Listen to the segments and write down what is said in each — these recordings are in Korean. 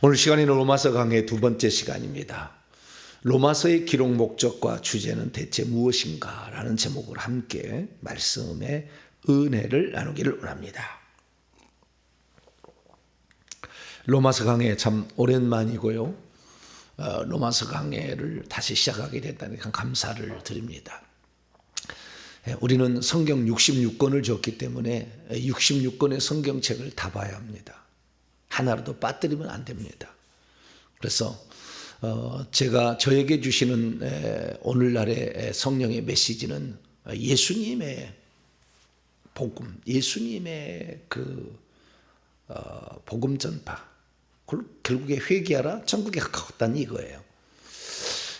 오늘 시간에는 로마서 강의 두 번째 시간입니다. 로마서의 기록 목적과 주제는 대체 무엇인가? 라는 제목으로 함께 말씀의 은혜를 나누기를 원합니다. 로마서 강의 참 오랜만이고요. 로마서 강의를 다시 시작하게 됐다니 감사를 드립니다. 우리는 성경 66권을 줬기 때문에 66권의 성경책을 다 봐야 합니다. 하나라도 빠뜨리면 안 됩니다. 그래서 제가 저에게 주시는 오늘날의 성령의 메시지는 예수님의 복음, 예수님의 그 복음 전파, 결국에 회개하라 천국에 가깝다는 이거예요.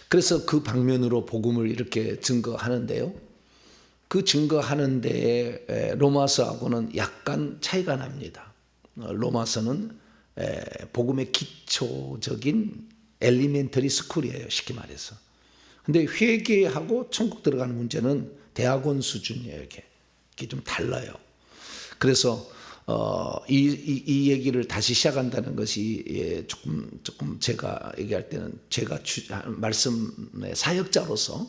그래서 그 방면으로 복음을 이렇게 증거하는데요. 그 증거하는데 로마서하고는 약간 차이가 납니다. 로마서는 복음의 기초적인 엘리멘터리 스쿨이에요, 쉽게 말해서. 근데 회개하고 천국 들어가는 문제는 대학원 수준이에요. 이게 좀 달라요. 그래서 이 얘기를 다시 시작한다는 것이 조금 제가 얘기할 때는 제가 말씀의 사역자로서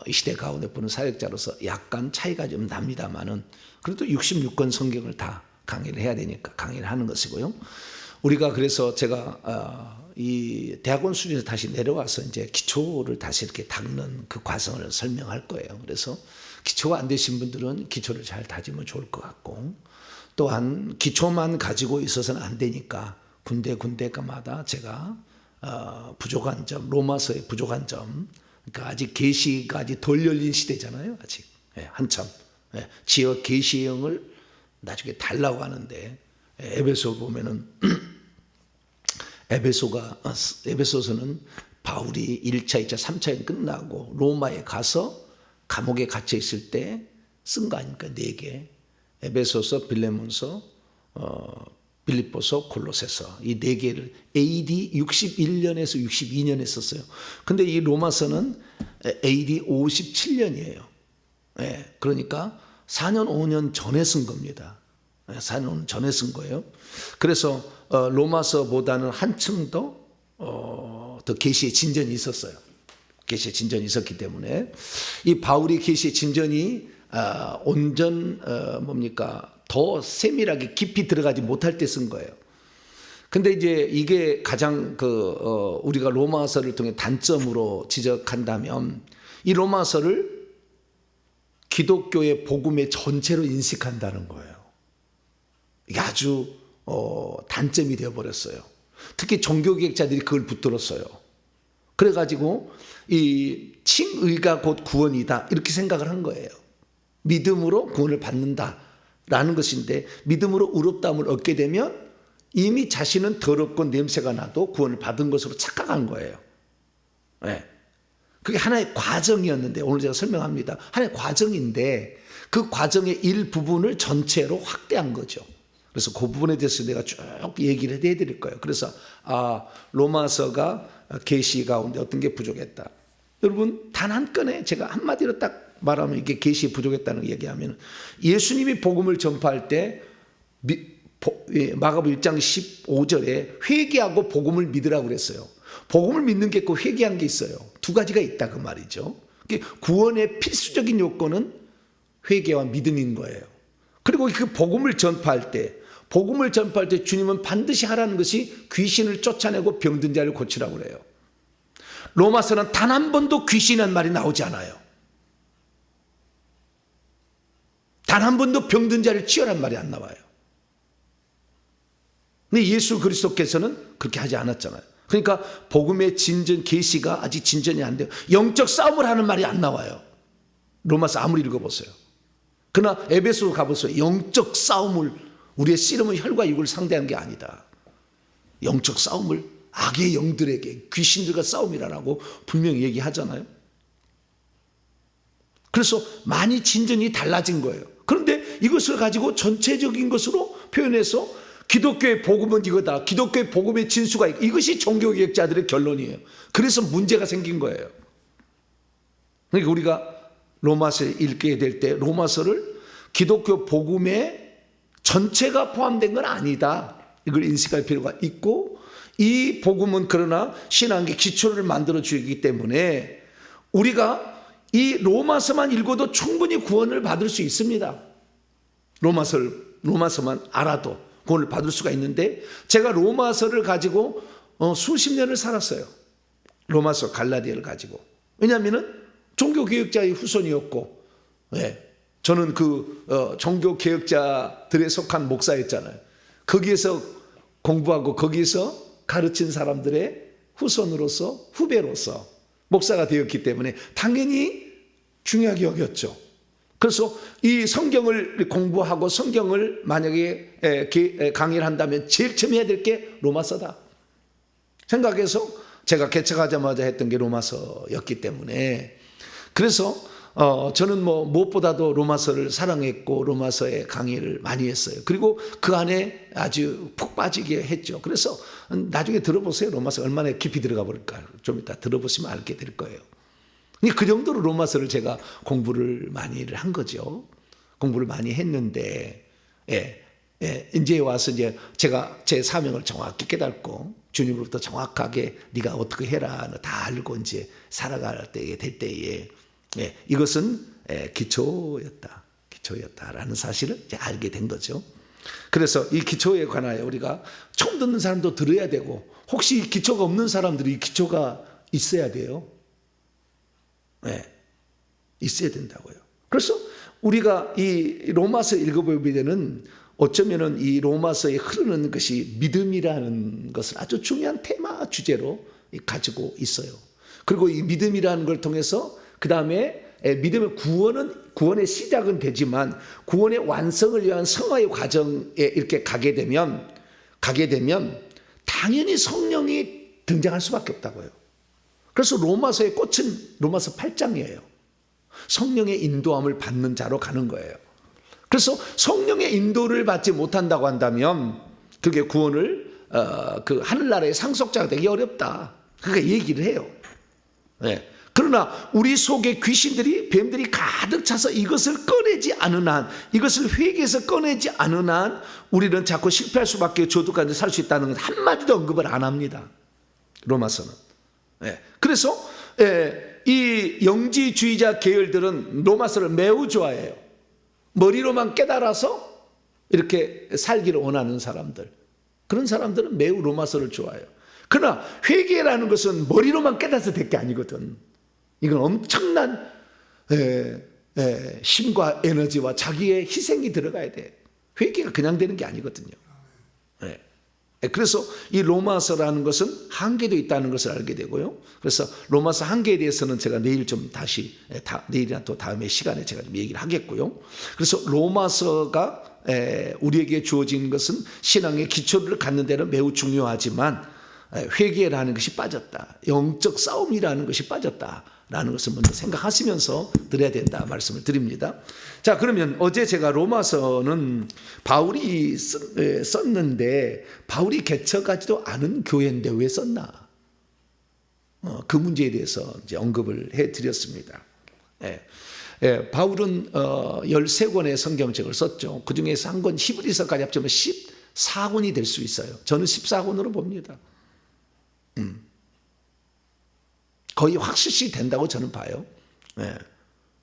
이 시대 가운데 보는 사역자로서 약간 차이가 좀 납니다만은 그래도 66권 성경을 다 강의를 해야 되니까 강의를 하는 것이고요. 우리가 그래서 제가 이 대학원 수준에서 다시 내려와서 이제 기초를 다시 이렇게 닦는 그 과정을 설명할 거예요. 그래서 기초가 안 되신 분들은 기초를 잘 다지면 좋을 것 같고, 또한 기초만 가지고 있어서는 안 되니까 군데군데마다 제가 부족한 점, 로마서의 부족한 점, 그러니까 아직 계시가 아직 덜 열린 시대잖아요. 아직 한참 지역 계시형을 나중에 달라고 하는데, 에베소 보면은 에베소서는 바울이 1차, 2차, 3차에 끝나고 로마에 가서 감옥에 갇혀 있을 때 쓴 거 아닙니까? 4개. 에베소서, 빌레몬서, 빌립보서, 골로새서. 이 4개를 AD 61년에서 62년에 썼어요. 근데 이 로마서는 AD 57년이에요. 그러니까 4년, 5년 전에 쓴 겁니다. 4년, 5년 전에 쓴 거예요. 그래서 로마서보다는 한층 더 계시의 진전이 있었어요. 계시의 진전이 있었기 때문에 이 바울이 계시의 진전이 더 세밀하게 깊이 들어가지 못할 때 쓴 거예요. 근데 이제 이게 가장 우리가 로마서를 통해 단점으로 지적한다면 이 로마서를 기독교의 복음의 전체로 인식한다는 거예요. 이게 아주 단점이 되어버렸어요. 특히 종교개혁자들이 그걸 붙들었어요. 그래가지고 이 칭의가 곧 구원이다 이렇게 생각을 한 거예요. 믿음으로 구원을 받는다라는 것인데, 믿음으로 의롭다함을 얻게 되면 이미 자신은 더럽고 냄새가 나도 구원을 받은 것으로 착각한 거예요. 그게 하나의 과정이었는데, 오늘 제가 설명합니다. 하나의 과정인데 그 과정의 일부분을 전체로 확대한 거죠. 그래서 그 부분에 대해서 내가 쭉 얘기를 해드릴 거예요. 그래서 로마서가 계시 가운데 어떤 게 부족했다. 여러분, 단 한 건에 제가 한마디로 딱 말하면 이게 계시에 부족했다는 거 얘기하면, 예수님이 복음을 전파할 때 마가복음 1장 15절에 회개하고 복음을 믿으라고 그랬어요. 복음을 믿는 게 있고 회개한 게 있어요. 두 가지가 있다 그 말이죠. 구원의 필수적인 요건은 회개와 믿음인 거예요. 그리고 그 복음을 전파할 때 주님은 반드시 하라는 것이 귀신을 쫓아내고 병든 자를 고치라고 그래요. 로마서는 단 한 번도 귀신이라는 말이 나오지 않아요. 단 한 번도 병든 자를 치유라는 말이 안 나와요. 근데 예수 그리스도께서는 그렇게 하지 않았잖아요. 그러니까 복음의 진전, 계시가 아직 진전이 안 돼요. 영적 싸움을 하는 말이 안 나와요. 로마서 아무리 읽어보세요. 그러나 에베소 가보세요. 영적 싸움을, 우리의 씨름은 혈과 육을 상대한 게 아니다. 영적 싸움을 악의 영들에게, 귀신들과 싸움이라고 분명히 얘기하잖아요. 그래서 많이 진전이 달라진 거예요. 그런데 이것을 가지고 전체적인 것으로 표현해서 기독교의 복음은 이거다, 기독교의 복음의 진수가 이것이 종교개혁자들의 결론이에요. 그래서 문제가 생긴 거예요. 그러니까 우리가 로마서를 읽게 될 때 로마서를 기독교 복음의 전체가 포함된 건 아니다, 이걸 인식할 필요가 있고, 이 복음은 그러나 신앙의 기초를 만들어 주기 때문에 우리가 이 로마서만 읽어도 충분히 구원을 받을 수 있습니다. 로마서만 알아도 구원을 받을 수가 있는데, 제가 로마서를 가지고 수십 년을 살았어요. 로마서, 갈라디아를 가지고. 왜냐하면 종교개혁자의 후손이었고, 저는 그 종교개혁자들에 속한 목사였잖아요. 거기에서 공부하고 거기에서 가르친 사람들의 후손으로서, 후배로서 목사가 되었기 때문에 당연히 중요하게 여겼죠. 그래서 이 성경을 공부하고 성경을 만약에 강의를 한다면 제일 처음 해야 될 게 로마서다 생각해서 제가 개척하자마자 했던 게 로마서였기 때문에, 그래서 저는 무엇보다도 로마서를 사랑했고 로마서의 강의를 많이 했어요. 그리고 그 안에 아주 푹 빠지게 했죠. 그래서 나중에 들어보세요. 로마서 얼마나 깊이 들어가 볼까. 좀 이따 들어보시면 알게 될 거예요. 그 정도로 로마서를 제가 공부를 많이 한 거죠. 공부를 많이 했는데, 이제 와서 이제 제가 제 사명을 정확히 깨닫고 주님으로부터 정확하게 네가 어떻게 해라 다 알고 이제 살아갈 때에 될 때에 이것은 기초였다라는 사실을 이제 알게 된 거죠. 그래서 이 기초에 관하여 우리가 처음 듣는 사람도 들어야 되고, 혹시 이 기초가 없는 사람들이 이 기초가 있어야 돼요. 있어야 된다고요. 그래서 우리가 이 로마서 읽어보면은 어쩌면은 이 로마서에 흐르는 것이 믿음이라는 것을 아주 중요한 테마 주제로 가지고 있어요. 그리고 이 믿음이라는 걸 통해서 그 다음에 믿음의 구원의 시작은 되지만 구원의 완성을 위한 성화의 과정에 이렇게 가게 되면 당연히 성령이 등장할 수밖에 없다고요. 그래서 로마서의 꽃은 로마서 8장이에요. 성령의 인도함을 받는 자로 가는 거예요. 그래서 성령의 인도를 받지 못한다고 한다면 그게 구원을 그 하늘나라의 상속자가 되기 어렵다. 그렇게 얘기를 해요. 그러나 우리 속에 귀신들이, 뱀들이 가득 차서 이것을 꺼내지 않은 한, 이것을 회개해서 꺼내지 않은 한 우리는 자꾸 실패할 수밖에, 저주까지 살 수 있다는 건 한마디도 언급을 안 합니다. 로마서는. 그래서 이 영지주의자 계열들은 로마서를 매우 좋아해요. 머리로만 깨달아서 이렇게 살기를 원하는 사람들, 그런 사람들은 매우 로마서를 좋아해요. 그러나 회개라는 것은 머리로만 깨달아서 될 게 아니거든. 이건 엄청난 힘과 에너지와 자기의 희생이 들어가야 돼. 회개가 그냥 되는 게 아니거든요. 그래서 이 로마서라는 것은 한계도 있다는 것을 알게 되고요. 그래서 로마서 한계에 대해서는 제가 내일 좀 다시, 내일이나 또 다음에 시간에 제가 좀 얘기를 하겠고요. 그래서 로마서가 우리에게 주어진 것은 신앙의 기초를 갖는 데는 매우 중요하지만 회개라는 것이 빠졌다, 영적 싸움이라는 것이 빠졌다라는 것을 먼저 생각하시면서 드려야 된다 말씀을 드립니다. 자, 그러면 어제 제가 로마서는 바울이 썼는데 바울이 개척하지도 않은 교회인데 왜 썼나? 그 문제에 대해서 이제 언급을 해드렸습니다. 바울은 13권의 성경책을 썼죠. 그 중에서 한 권 히브리서까지 합치면 14권이 될 수 있어요. 저는 14권으로 봅니다. 거의 확실시 된다고 저는 봐요.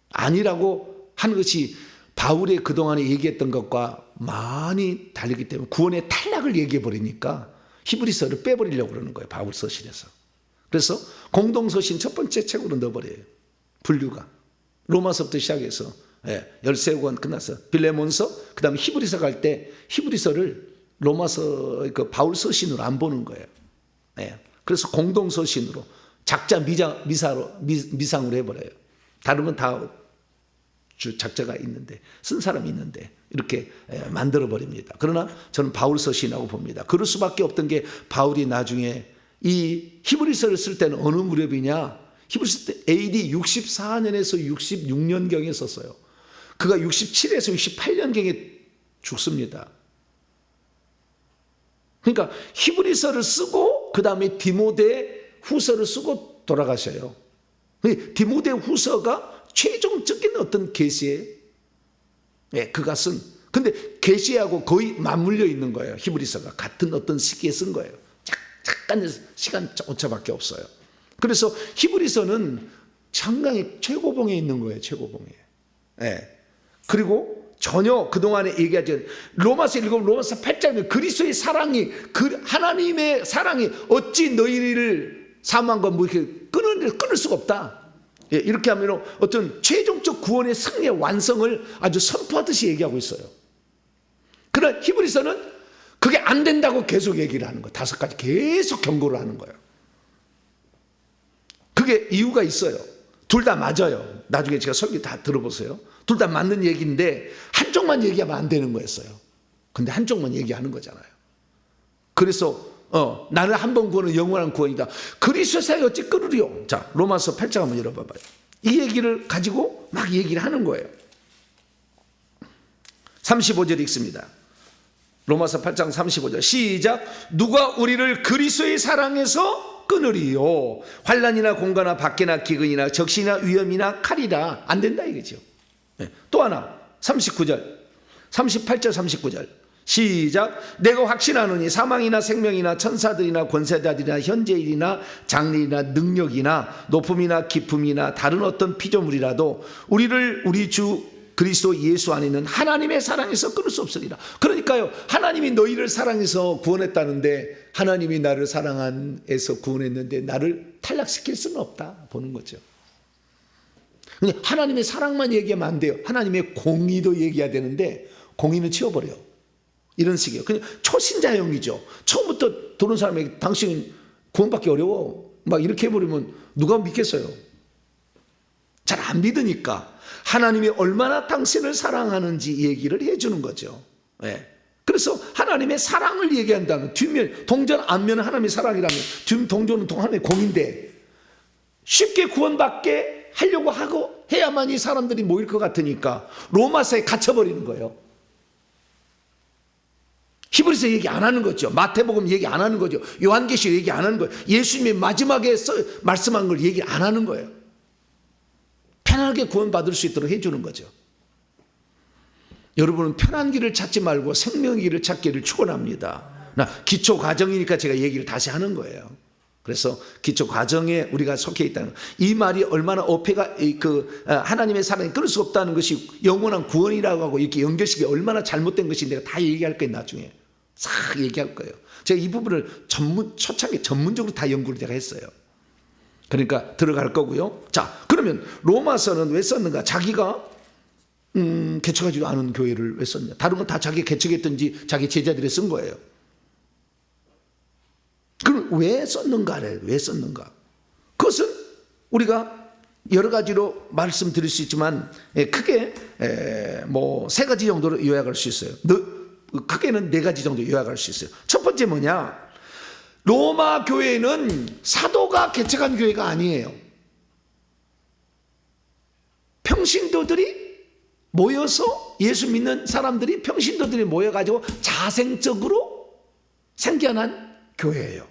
아니라고 하는 것이 바울의 그동안에 얘기했던 것과 많이 다르기 때문에 구원의 탈락을 얘기해 버리니까 히브리서를 빼버리려고 그러는 거예요. 바울 서신에서. 그래서 공동서신 첫 번째 책으로 넣어버려요. 분류가. 로마서부터 시작해서 13권 끝났어. 빌레몬서, 그 다음에 히브리서 갈 때 히브리서를 로마서 그 바울 서신으로 안 보는 거예요. 그래서 공동서신으로 작자 미상으로 해버려요. 다른 건 다 작자가 있는데, 쓴 사람이 있는데 이렇게 만들어버립니다. 그러나 저는 바울 서신이라고 봅니다. 그럴 수밖에 없던 게 바울이 나중에 이 히브리서를 쓸 때는 어느 무렵이냐, 히브리서 때 AD 64년에서 66년경에 썼어요. 그가 67에서 68년경에 죽습니다. 그러니까 히브리서를 쓰고 그 다음에 디모데 후서를 쓰고 돌아가셔요. 디모데 후서가 최종적인 어떤 계시에 그가 쓴, 근데 계시하고 거의 맞물려 있는 거예요. 히브리서가 같은 어떤 시기에 쓴 거예요. 착착 잠깐 시간 오차밖에 없어요. 그래서 히브리서는 장강의 최고봉에 있는 거예요. 최고봉에. 예. 그리고 전혀 그동안에 얘기하지 로마서 읽으면 로마서 8장에 그리스도의 사랑이 하나님의 사랑이 어찌 너희를 사모한 건 뭐 이렇게 끊을 수가 없다. 예, 이렇게 하면 어떤 최종적 구원의 승리의 완성을 아주 선포하듯이 얘기하고 있어요. 그러나 히브리서는 그게 안 된다고 계속 얘기를 하는 거예요. 5가지 계속 경고를 하는 거예요. 그게 이유가 있어요. 둘 다 맞아요. 나중에 제가 설교 다 들어보세요. 둘 다 맞는 얘기인데 한쪽만 얘기하면 안 되는 거였어요. 근데 한쪽만 얘기하는 거잖아요. 그래서 나는 한 번 구원은 영원한 구원이다. 그리스도 사이 어찌 끊으리요. 자, 로마서 8장 한번 열어봐봐요. 이 얘기를 가지고 막 얘기를 하는 거예요. 35절 읽습니다. 로마서 8장 35절 시작. 누가 우리를 그리스도의 사랑에서 끊으리요. 환난이나 공고나 박해나 기근이나 적신이나 위험이나 칼이라. 안 된다 이거죠. 네. 또 하나 39절 38절 39절 시작. 내가 확신하노니 사망이나 생명이나 천사들이나 권세자들이나 현재일이나 장래이나 능력이나 높음이나 깊음이나 다른 어떤 피조물이라도 우리를 우리 주 그리스도 예수 안에 있는 하나님의 사랑에서 끊을 수 없으리라. 그러니까요, 하나님이 너희를 사랑해서 구원했다는데 하나님이 나를 사랑해서 구원했는데 나를 탈락시킬 수는 없다 보는 거죠. 근데 하나님의 사랑만 얘기하면 안 돼요. 하나님의 공의도 얘기해야 되는데 공의는 치워버려요. 이런 식이에요. 그냥 초신자형이죠. 처음부터 도는 사람에게 당신은 구원받기 어려워 막 이렇게 해버리면 누가 믿겠어요? 잘 안 믿으니까 하나님이 얼마나 당신을 사랑하는지 얘기를 해주는 거죠. 네. 그래서 하나님의 사랑을 얘기한다면 뒷면 동전 앞면은 하나님의 사랑이라면 뒷 동전은 하나님의 공인데 쉽게 구원받게 하려고 하고 해야만이 사람들이 모일 것 같으니까 로마서에 갇혀버리는 거예요. 히브리서 얘기 안 하는 거죠. 마태복음 얘기 안 하는 거죠. 요한계시록 얘기 안 하는 거예요. 예수님이 마지막에 말씀한 걸 얘기 안 하는 거예요. 편하게 구원받을 수 있도록 해주는 거죠. 여러분은 편한 길을 찾지 말고 생명의 길을 찾기를 축원합니다. 기초 과정이니까 제가 얘기를 다시 하는 거예요. 그래서 기초 과정에 우리가 속해 있다는 이 말이 얼마나 어폐가 하나님의 사랑이 끊을 수 없다는 것이 영원한 구원이라고 하고 이렇게 연결시키기 얼마나 잘못된 것이 내가 다 얘기할 거예요. 나중에 싹 얘기할 거예요. 제가 이 부분을 초창기 전문적으로 다 연구를 제가 했어요. 그러니까 들어갈 거고요. 자, 그러면 로마서는 왜 썼는가? 자기가 개척하지도 않은 교회를 왜 썼냐? 다른 건 다 자기 개척했든지 자기 제자들이 쓴 거예요. 그럼 왜 썼는가를 왜 썼는가? 그것은 우리가 여러 가지로 말씀드릴 수 있지만 크게 뭐 3가지 정도로 요약할 수 있어요. 크게는 4가지 정도 요약할 수 있어요. 첫 번째 뭐냐? 로마 교회는 사도가 개척한 교회가 아니에요. 평신도들이 모여서 예수 믿는 사람들이 평신도들이 모여가지고 자생적으로 생겨난 교회예요.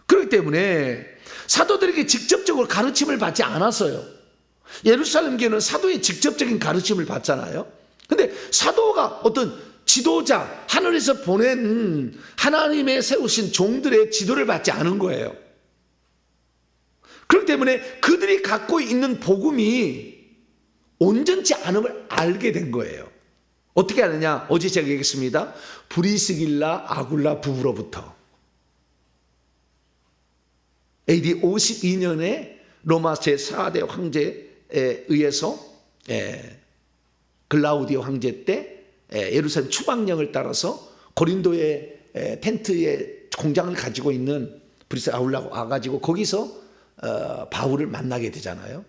그렇기 때문에 사도들에게 직접적으로 가르침을 받지 않았어요. 예루살렘 교회는 사도의 직접적인 가르침을 받잖아요. 근데 사도가 어떤 지도자, 하늘에서 보낸 하나님의 세우신 종들의 지도를 받지 않은 거예요. 그렇기 때문에 그들이 갖고 있는 복음이 온전치 않음을 알게 된 거예요. 어떻게 아느냐? 어제 제가 얘기했습니다. 브리스길라 아굴라 부부로부터 AD 52년에 로마 제4대 황제에 의해서 글라우디오 황제 때 예루살렘 추방령을 따라서 고린도의 텐트에 공장을 가지고 있는 브리스 아울라가 와가지고 거기서 바울을 만나게 되잖아요.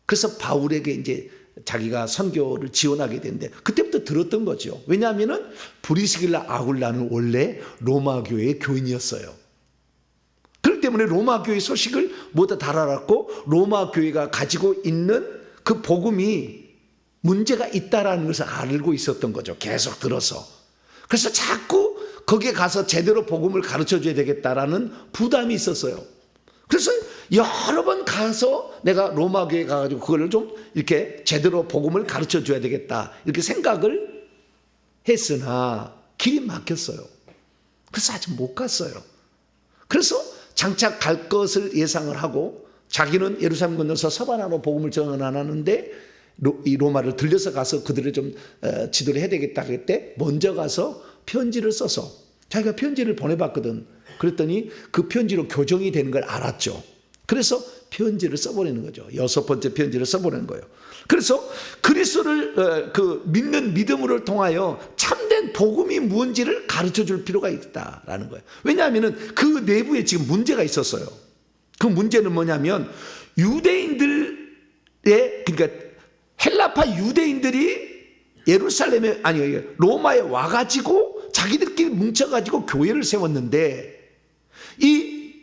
그래서 바울에게 이제 자기가 선교를 지원하게 되는데 그때부터 들었던 거죠. 왜냐하면은 브리스길라 아굴라는 원래 로마 교회의 교인이었어요. 그렇기 때문에 로마 교회 소식을 모두 다 알았고 로마 교회가 가지고 있는 그 복음이 문제가 있다라는 것을 알고 있었던 거죠. 계속 들어서. 그래서 자꾸 거기에 가서 제대로 복음을 가르쳐줘야 되겠다라는 부담이 있었어요. 그래서 여러 번 가서 내가 로마 교회에 가가지고 그거를 좀 이렇게 제대로 복음을 가르쳐줘야 되겠다 이렇게 생각을 했으나 길이 막혔어요. 그래서 아직 못 갔어요. 그래서 장차 갈 것을 예상을 하고 자기는 예루살렘 건너서 서바나로 복음을 전하는데 이 로마를 들려서 가서 그들을 좀 지도를 해야 되겠다 할 때 먼저 가서 편지를 써서 자기가 편지를 보내봤거든. 그랬더니 그 편지로 교정이 되는 걸 알았죠. 그래서 편지를 써보내는 거죠. 6번째 편지를 써보내는 거예요. 그래서 그리스도를 믿는 믿음을 통하여 참된 복음이 뭔지를 가르쳐 줄 필요가 있다라는 거예요. 왜냐하면 그 내부에 지금 문제가 있었어요. 그 문제는 뭐냐면 유대인들의, 그러니까 헬라파 유대인들이 예루살렘에, 아니 로마에 와가지고 자기들끼리 뭉쳐가지고 교회를 세웠는데 이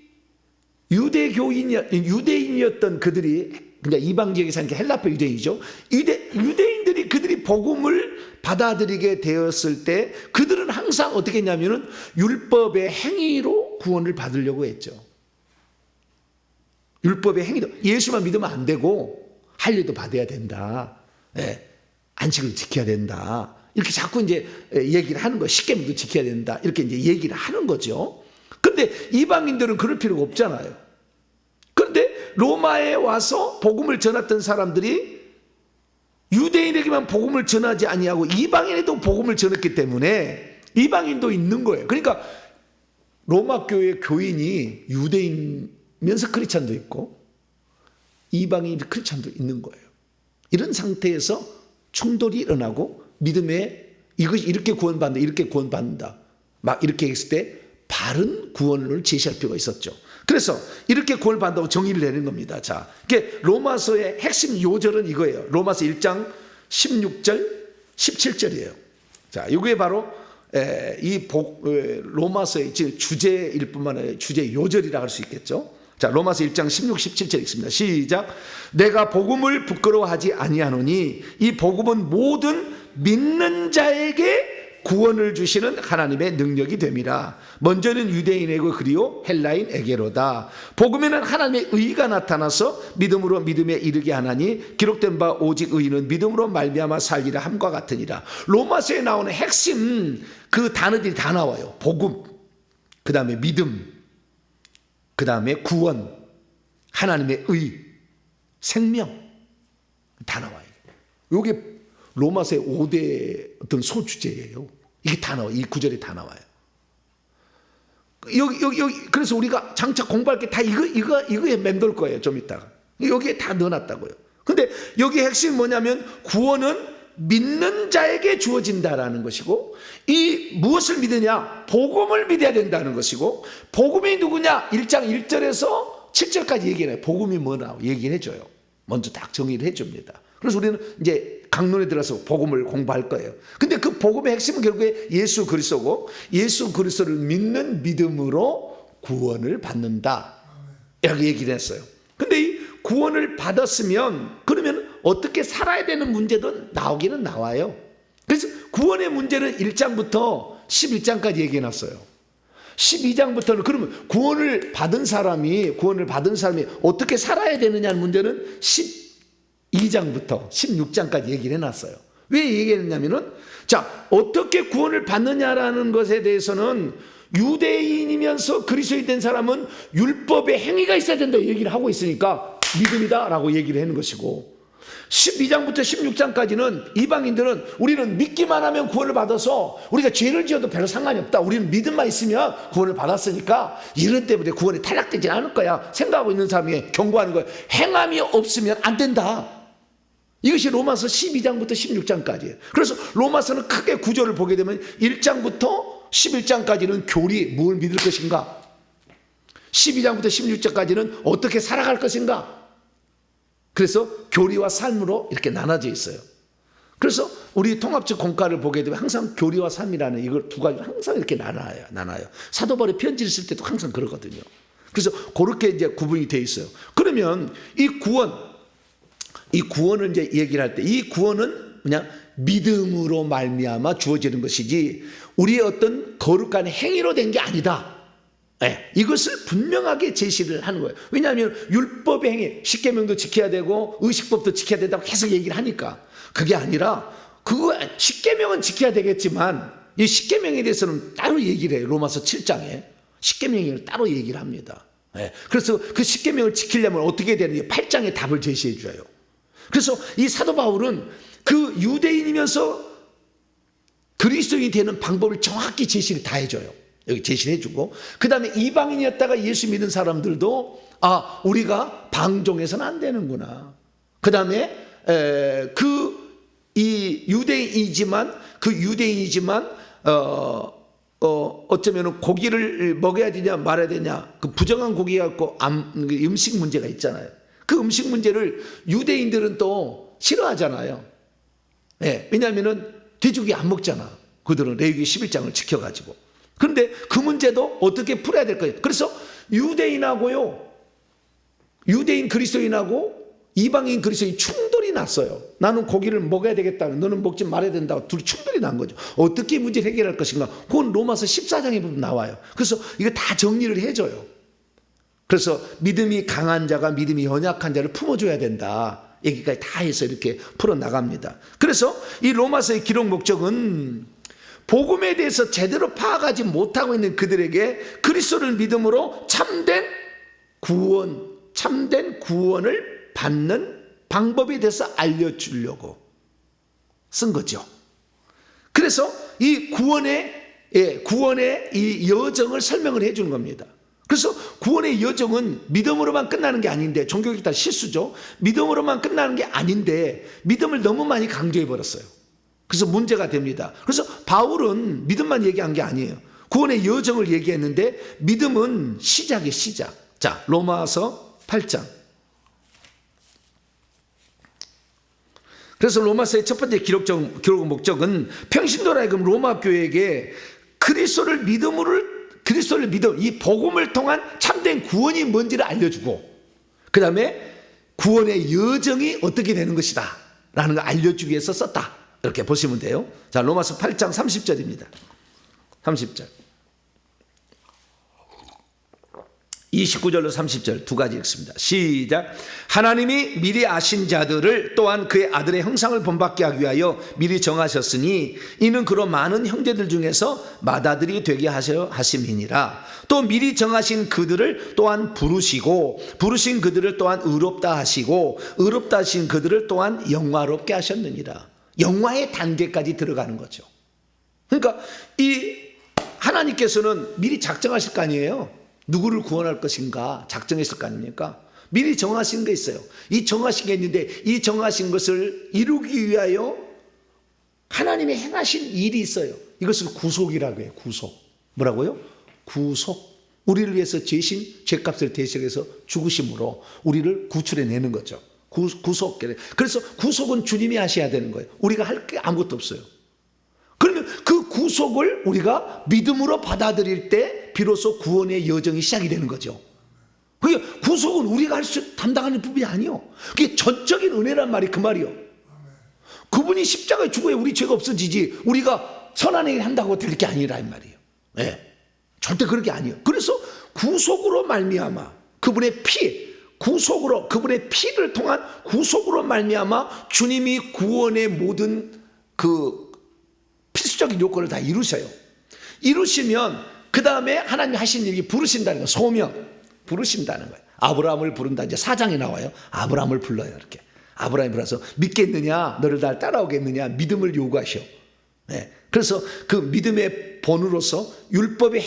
유대인이었던 그들이, 그러니까 이방 지역에 사는 게 헬라파 유대인이죠. 유대인들이 그들이 복음을 받아들이게 되었을 때 그들은 항상 어떻게 했냐면은 율법의 행위로 구원을 받으려고 했죠. 율법의 행위도, 예수만 믿으면 안 되고 할례도 받아야 된다. 네. 안식을 지켜야 된다. 이렇게 자꾸 이제 얘기를 하는 거예요. 십계명도 지켜야 된다. 이렇게 이제 얘기를 하는 거죠. 근데 이방인들은 그럴 필요가 없잖아요. 그런데 로마에 와서 복음을 전했던 사람들이 유대인에게만 복음을 전하지 아니하고 이방인에도 복음을 전했기 때문에 이방인도 있는 거예요. 그러니까 로마 교회 교인이 유대인면서 크리스찬도 있고 이방인 크리스찬도 있는 거예요. 이런 상태에서 충돌이 일어나고 믿음에 이것이 이렇게 구원받는다, 이렇게 구원받는다, 막 이렇게 했을 때 바른 구원을 제시할 필요가 있었죠. 그래서 이렇게 구원을 받는다고 정의를 내는 겁니다. 자, 이게 로마서의 핵심 요절은 이거예요. 로마서 1장 16절, 17절이에요. 자, 이게 바로 로마서의 주제일 뿐만 아니라 주제 요절이라 할 수 있겠죠. 자, 로마서 1장 16, 17절 읽습니다. 시작. 내가 복음을 부끄러워하지 아니하노니 이 복음은 모든 믿는 자에게 구원을 주시는 하나님의 능력이 됨이라. 먼저는 유대인에게 그리요 헬라인에게로다. 복음에는 하나님의 의가 나타나서 믿음으로 믿음에 이르게 하나니 기록된 바 오직 의인은 믿음으로 말미암아 살리라 함과 같으니라. 로마서에 나오는 핵심 그 단어들이 다 나와요. 복음, 그 다음에 믿음, 그 다음에 구원, 하나님의 의, 생명 다 나와요. 이게 로마서의 5대 어떤 소주제예요. 이게 다 나와요. 이 구절이 다 나와요. 여기 그래서 우리가 장차 공부할 게 다 이거에 맴돌 거예요. 좀 이따가 여기에 다 넣어놨다고요. 근데 여기 핵심이 뭐냐면 구원은 믿는 자에게 주어진다라는 것이고, 이 무엇을 믿느냐? 복음을 믿어야 된다는 것이고, 복음이 누구냐? 1장 1절에서 7절까지 얘기해요. 복음이 뭐라고 얘기해 줘요. 먼저 딱 정의를 해 줍니다. 그래서 우리는 이제 강론에 들어서 복음을 공부할 거예요. 근데 그 복음의 핵심은 결국에 예수 그리스도고, 예수 그리스도를 믿는 믿음으로 구원을 받는다, 이렇게 얘기를 했어요. 근데 이 구원을 받았으면 그러면 어떻게 살아야 되는 문제도 나오기는 나와요. 그래서 구원의 문제는 1장부터 11장까지 얘기해 놨어요. 12장부터는 그러면 구원을 받은 사람이 어떻게 살아야 되느냐는 문제는 12장부터 16장까지 얘기를 해놨어요. 왜 얘기했냐면은, 자, 어떻게 구원을 받느냐라는 것에 대해서는 유대인이면서 그리스도인 된 사람은 율법의 행위가 있어야 된다 얘기를 하고 있으니까 믿음이다 라고 얘기를 하는 것이고, 12장부터 16장까지는 이방인들은 우리는 믿기만 하면 구원을 받아서 우리가 죄를 지어도 별로 상관이 없다, 우리는 믿음만 있으면 구원을 받았으니까 이런 때문에 구원이 탈락되지 않을 거야 생각하고 있는 사람이 경고하는 거예요. 행함이 없으면 안 된다. 이것이 로마서 12장부터 16장까지예요. 그래서 로마서는 크게 구조를 보게 되면 1장부터 11장까지는 교리, 뭘 믿을 것인가, 12장부터 16장까지는 어떻게 살아갈 것인가. 그래서 교리와 삶으로 이렇게 나눠져 있어요. 그래서 우리 통합적 공과를 보게 되면 항상 교리와 삶이라는 이걸 두 가지를 항상 이렇게 나눠요. 사도 바울이 편지를 쓸 때도 항상 그러거든요. 그래서 그렇게 이제 구분이 되어 있어요. 그러면 이 구원을 이제 얘기를 할 때, 이 구원은 그냥 믿음으로 말미암아 주어지는 것이지 우리의 어떤 거룩한 행위로 된 게 아니다. 네, 이것을 분명하게 제시를 하는 거예요. 왜냐하면 율법의 행위, 십계명도 지켜야 되고 의식법도 지켜야 된다고 계속 얘기를 하니까, 그게 아니라 십계명은 지켜야 되겠지만 이 십계명에 대해서는 따로 얘기를 해요. 로마서 7장에 십계명을 따로 얘기를 합니다. 그래서 그 십계명을 지키려면 어떻게 되는지 8장의 답을 제시해 줘요. 그래서 이 사도 바울은 그 유대인이면서 그리스도인이 되는 방법을 정확히 제시를 다 해줘요. 여기 제시를 해주고, 그 다음에 이방인이었다가 예수 믿은 사람들도 우리가 방종해서는 안 되는구나. 그 다음에 이 유대인이지만 어쩌면 고기를 먹어야 되냐 말아야 되냐, 그 부정한 고기 갖고 음식 문제가 있잖아요. 그 음식 문제를 유대인들은 또 싫어하잖아요. 왜냐하면은 돼지고기 안 먹잖아. 그들은 레위기 11장을 지켜가지고. 그런데 그 문제도 어떻게 풀어야 될 거예요. 그래서 유대인 그리스도인하고 이방인 그리스도인 충돌이 났어요. 나는 고기를 먹어야 되겠다, 너는 먹지 말아야 된다고 둘이 충돌이 난 거죠. 어떻게 문제를 해결할 것인가, 그건 로마서 14장에 보면 나와요. 그래서 이거 다 정리를 해줘요. 그래서 믿음이 강한 자가 믿음이 연약한 자를 품어줘야 된다, 얘기까지 다 해서 이렇게 풀어나갑니다. 그래서 이 로마서의 기록 목적은 복음에 대해서 제대로 파악하지 못하고 있는 그들에게 그리스도를 믿음으로 참된 구원을 받는 방법에 대해서 알려주려고 쓴 거죠. 그래서 이 구원의 이 여정을 설명을 해주는 겁니다. 그래서 구원의 여정은 믿음으로만 끝나는 게 아닌데, 종교적이 다 실수죠. 믿음으로만 끝나는 게 아닌데 믿음을 너무 많이 강조해 버렸어요. 그래서 문제가 됩니다. 그래서 바울은 믿음만 얘기한 게 아니에요. 구원의 여정을 얘기했는데 믿음은 시작이에요, 시작. 자, 로마서 8장. 그래서 로마서의 첫 번째 기록 목적은 평신도로 하여금 로마 교회에게 그리스도를 믿음, 이 복음을 통한 참된 구원이 뭔지를 알려주고, 그 다음에 구원의 여정이 어떻게 되는 것이다 라는 걸 알려주기 위해서 썼다, 이렇게 보시면 돼요. 자, 로마서 8장 30절입니다. 30절. 29절로 30절 두 가지 읽습니다. 시작. 하나님이 미리 아신 자들을 또한 그의 아들의 형상을 본받게 하기 위하여 미리 정하셨으니 이는 그로 많은 형제들 중에서 맏아들이 되게 하심이니라. 또 미리 정하신 그들을 또한 부르신 그들을 또한 의롭다 하시고 의롭다 하신 그들을 또한 영화롭게 하셨느니라. 영화의 단계까지 들어가는 거죠. 그러니까 이 하나님께서는 미리 작정하실 거 아니에요. 누구를 구원할 것인가 작정했을 거 아닙니까? 미리 정하신 게 있어요. 이 정하신 게 있는데 이 정하신 것을 이루기 위하여 하나님이 행하신 일이 있어요. 이것을 구속이라고 해요. 구속. 뭐라고요? 구속. 우리를 위해서 죄값을 대신해서 죽으심으로 우리를 구출해내는 거죠. 구속. 그래서 구속은 주님이 하셔야 되는 거예요. 우리가 할 게 아무것도 없어요. 그러면 그 구속을 우리가 믿음으로 받아들일 때 비로소 구원의 여정이 시작이 되는 거죠. 그게 구속은 우리가 담당하는 부분이 아니요. 그게 전적인 은혜란 말이 그 말이요. 그분이 십자가에 죽어야 우리 죄가 없어지지, 우리가 선한 행위를 한다고 될 게 아니라 이 말이에요. 절대 그런 게 아니에요. 그래서 구속으로 말미암아 그분의 그분의 피를 통한 구속으로 말미암아 주님이 구원의 모든 그 필수적인 요건을 다 이루셔요. 이루시면 그 다음에 하나님 하신 일이 부르신다는 거예요. 소명. 부르신다는 거예요. 아브라함을 부른다. 이제 4장에 나와요. 아브라함을 불러요. 이렇게. 아브라함이 불러서 믿겠느냐? 너를 날 따라오겠느냐? 믿음을 요구하셔. 그래서 그 믿음의 본으로서 율법이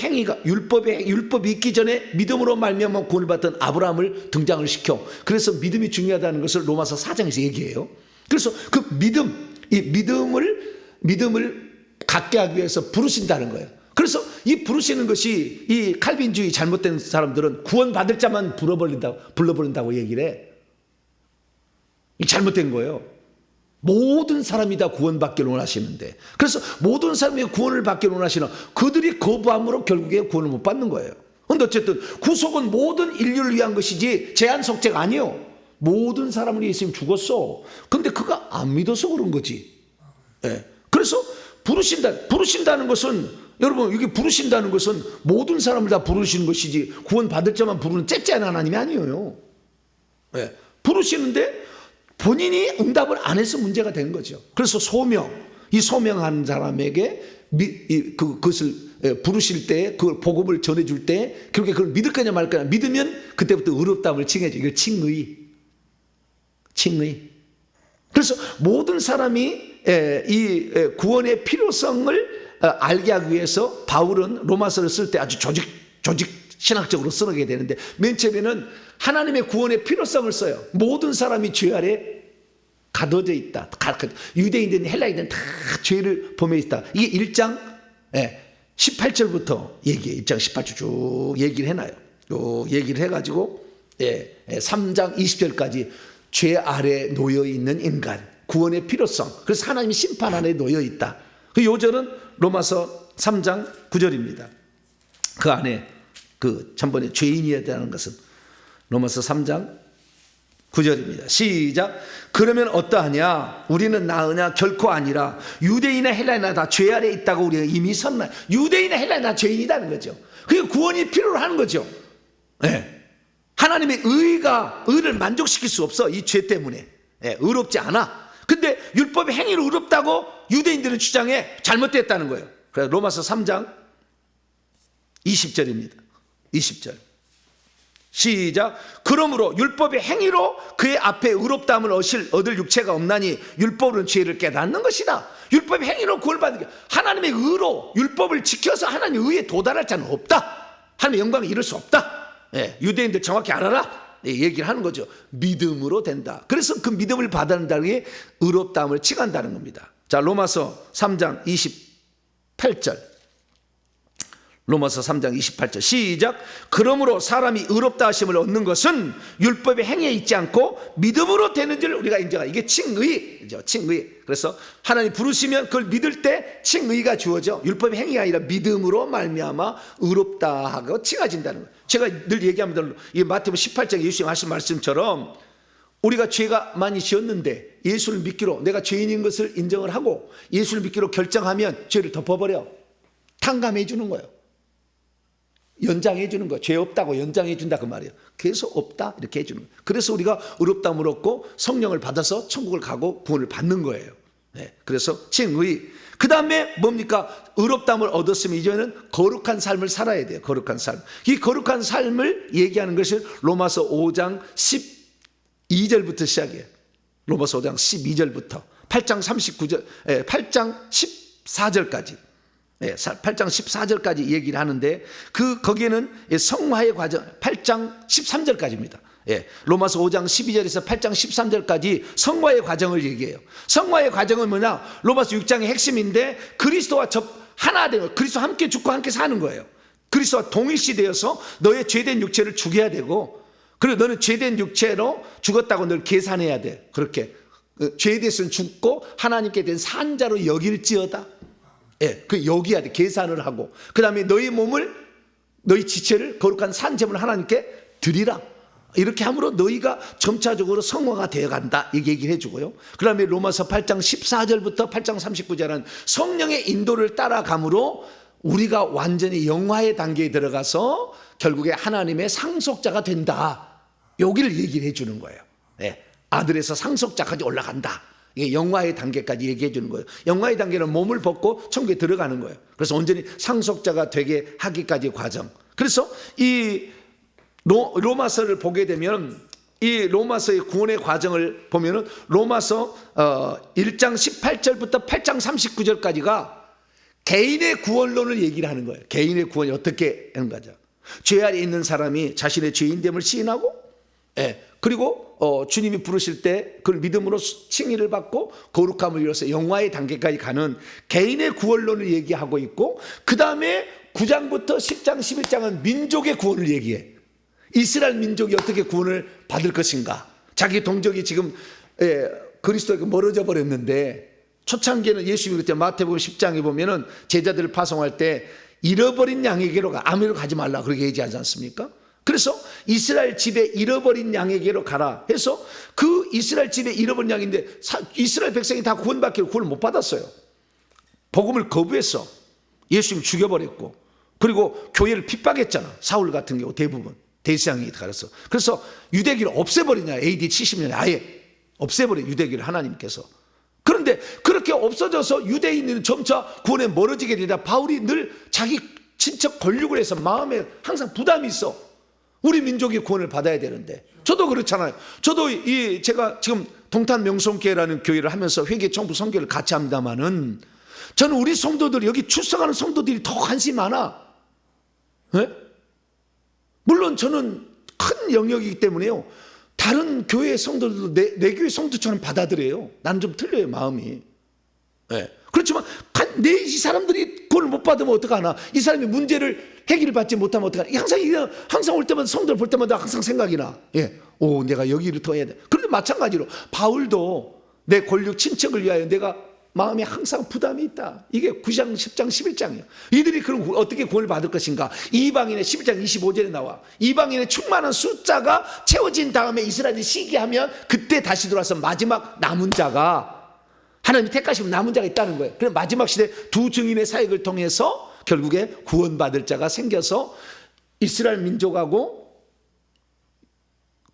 있기 전에 믿음으로 말미암아 구원을 받던 아브라함을 등장을 시켜. 그래서 믿음이 중요하다는 것을 로마서 4장에서 얘기해요. 그래서 그 믿음을 갖게 하기 위해서 부르신다는 거예요. 그래서 이 부르시는 것이 이 칼빈주의 잘못된 사람들은 구원받을 자만 불러버린다고 얘기를 해. 이 잘못된 거예요. 모든 사람이 다 구원받기를 원하시는데, 그래서 모든 사람이 구원을 받기를 원하시는 그들이 거부함으로 결국에 구원을 못 받는 거예요. 그런데 어쨌든 구속은 모든 인류를 위한 것이지 제한 속죄가 아니에요. 모든 사람을 위해 예수님 죽었어. 근데 그가 안 믿어서 그런 거지. 그래서 부르신다는 것은, 여러분, 이게 부르신다는 것은 모든 사람을 다 부르시는 것이지 구원 받을 자만 부르는 째째한 하나님이 아니에요. 부르시는데 본인이 응답을 안 해서 문제가 된 거죠. 그래서 이 소명하는 사람에게 그것을 부르실 때, 그걸 복음을 전해줄 때 그렇게 그걸 믿을 거냐 말 거냐. 믿으면 그때부터 의롭다함을 칭해줘. 이걸 칭의. 그래서 모든 사람이 이 구원의 필요성을 알게 하기 위해서 바울은 로마서를 쓸 때 아주 조직 신학적으로 쓰게 되는데, 맨 처음에는 하나님의 구원의 필요성을 써요. 모든 사람이 죄 아래 가둬져 있다. 유대인든 헬라인든 다 죄를 범해 있다. 이게 1장 18절부터 얘기해요. 1장 18절 쭉 얘기를 해놔요. 요 얘기를 해가지고 3장 20절까지 죄 아래 놓여 있는 인간, 구원의 필요성. 그래서 하나님이 심판 아래 놓여 있다. 그 요절은 로마서 3장 9절입니다. 그 안에 그 전번에 죄인이어야 되는 것은 로마서 3장 9절입니다. 시작. 그러면 어떠하냐? 우리는 나으냐? 결코 아니라 유대인이나 헬라인이나 다 죄 아래 있다고 우리가 이미 선나. 유대인이나 헬라인이나 죄인이라는 거죠. 그게 구원이 필요로 하는 거죠. 하나님의 의를 만족시킬 수 없어. 이 죄 때문에 의롭지 않아. 근데 율법의 행위로 의롭다고 유대인들은 주장해. 잘못됐다는 거예요. 그래서 로마서 3장 20절입니다. 20절 시작. 그러므로 율법의 행위로 그의 앞에 의롭다함을 얻을 육체가 없나니 율법은 죄를 깨닫는 것이다. 율법의 행위로 구원을 받는 게, 하나님의 의로 율법을 지켜서 하나님의 의에 도달할 자는 없다. 하나님의 영광에 이룰 수 없다. 유대인들 정확히 알아라. 얘기를 하는 거죠. 믿음으로 된다. 그래서 그 믿음을 받는다는 게 의롭다함을 칭한다는 겁니다. 자, 로마서 3장 28절. 로마서 3장 28절 시작. 그러므로 사람이 의롭다 하심을 얻는 것은 율법의 행위에 있지 않고 믿음으로 되는 줄 우리가 인정하라. 이게 칭의죠. 칭의. 그래서 하나님 부르시면 그걸 믿을 때 칭의가 주어져. 율법의 행위가 아니라 믿음으로 말미암아 의롭다 하고 칭해진다는 거예요. 제가 늘 얘기합니다. 이 마태복음 18장에 예수님 하신 말씀처럼 우리가 죄가 많이 지었는데 예수를 믿기로, 내가 죄인인 것을 인정을 하고 예수를 믿기로 결정하면 죄를 덮어버려. 탕감해 주는 거예요. 연장해 주는 거예요. 죄 없다고 연장해 준다 그 말이에요. 그래서 없다 이렇게 해주는 거예요. 그래서 우리가 의롭다함을 얻고 성령을 받아서 천국을 가고 구원을 받는 거예요. 그래서 칭의. 그 다음에 뭡니까? 의롭다함을 얻었으면 이제는 거룩한 삶을 살아야 돼요. 거룩한 삶. 이 거룩한 삶을 얘기하는 것이 로마서 5장 12절부터 시작해요. 로마서 5장 12절부터 8장 39절, 8장 14절까지. 8장 14절까지 얘기를 하는데, 거기에는 성화의 과정, 8장 13절까지입니다. 로마서 5장 12절에서 8장 13절까지 성화의 과정을 얘기해요. 성화의 과정은 뭐냐? 로마서 6장의 핵심인데, 그리스도와 하나 되고 그리스도와 함께 죽고 함께 사는 거예요. 그리스도와 동일시 되어서 너의 죄된 육체를 죽여야 되고, 그리고 너는 죄된 육체로 죽었다고 늘 계산해야 돼. 그렇게 죄에 대해서는 죽고 하나님께 된 산자로 여길지어다. 그 여기야 돼. 계산을 하고, 그 다음에 너희 몸을, 너희 지체를 거룩한 산제물 하나님께 드리라. 이렇게 함으로 너희가 점차적으로 성화가 되어간다. 이 얘기를 해주고요. 그 다음에 로마서 8장 14절부터 8장 39절은 성령의 인도를 따라감으로 우리가 완전히 영화의 단계에 들어가서 결국에 하나님의 상속자가 된다. 여기를 얘기를 해주는 거예요. 아들에서 상속자까지 올라간다. 이게 영화의 단계까지 얘기해 주는 거예요. 영화의 단계는 몸을 벗고 천국에 들어가는 거예요. 그래서 온전히 상속자가 되게 하기까지의 과정. 그래서 이 로마서를 보게 되면, 이 로마서의 구원의 과정을 보면은 로마서 1장 18절부터 8장 39절까지가 개인의 구원론을 얘기를 하는 거예요. 개인의 구원이 어떻게 하는 거죠. 죄 아래 있는 사람이 자신의 죄인됨을 시인하고, 그리고 주님이 부르실 때 그걸 믿음으로 칭의를 받고 거룩함을 이뤄서 영화의 단계까지 가는 개인의 구원론을 얘기하고 있고, 그 다음에 9장부터 10장 11장은 민족의 구원을 얘기해. 이스라엘 민족이 어떻게 구원을 받을 것인가. 자기 동족이 지금 그리스도에게 멀어져 버렸는데, 초창기에는 예수님이 그때 마태복음 10장에 보면은 제자들을 파송할 때 잃어버린 양에게로 가. 아무데로 가지 말라 그렇게 얘기하지 않습니까? 그래서 이스라엘 집에 잃어버린 양에게로 가라 해서, 그 이스라엘 집에 잃어버린 양인데 이스라엘 백성이 다 구원받기로 구원을 못 받았어요. 복음을 거부했어. 예수님 죽여버렸고, 그리고 교회를 핍박했잖아. 사울 같은 경우 대부분 대세상이 가렸어. 그래서 유대교를 없애버리냐. AD 70년에 아예 없애버려. 유대교를 하나님께서. 그런데 그렇게 없어져서 유대인은 점차 구원에 멀어지게 되다 바울이 늘 자기 친척 권력을 해서 마음에 항상 부담이 있어. 우리 민족이 구원을 받아야 되는데. 저도 그렇잖아요. 저도 제가 지금 동탄 명성교회라는 교회를 하면서 회개 청부 선교를 같이 합니다만은 저는 우리 성도들이 여기 출석하는 성도들이 더 관심이 많아. 네? 물론 저는 큰 영역이기 때문에요. 다른 교회 성도들도 내 교회 성도처럼 받아들여요. 나는 좀 틀려요, 마음이. 네. 그렇지만 이 사람들이 구원을 못 받으면 어떡하나? 이 사람이 문제를 해결받지 못하면 어떡하나? 항상 올 때마다 성도를 볼 때마다 항상 생각이 나. 예. 오, 내가 여기를 더 해야 돼. 그런데 마찬가지로 바울도 내 권력 친척을 위하여 내가 마음에 항상 부담이 있다. 이게 9장, 10장, 11장이에요. 이들이 그럼 어떻게 구원을 받을 것인가? 이방인의 11장 25절에 나와. 이방인의 충만한 숫자가 채워진 다음에 이스라엘이 시기하면 그때 다시 들어와서 마지막 남은 자가 하나님이 택하시면 남은 자가 있다는 거예요. 그래서 마지막 시대 두 증인의 사역을 통해서 결국에 구원받을 자가 생겨서 이스라엘 민족하고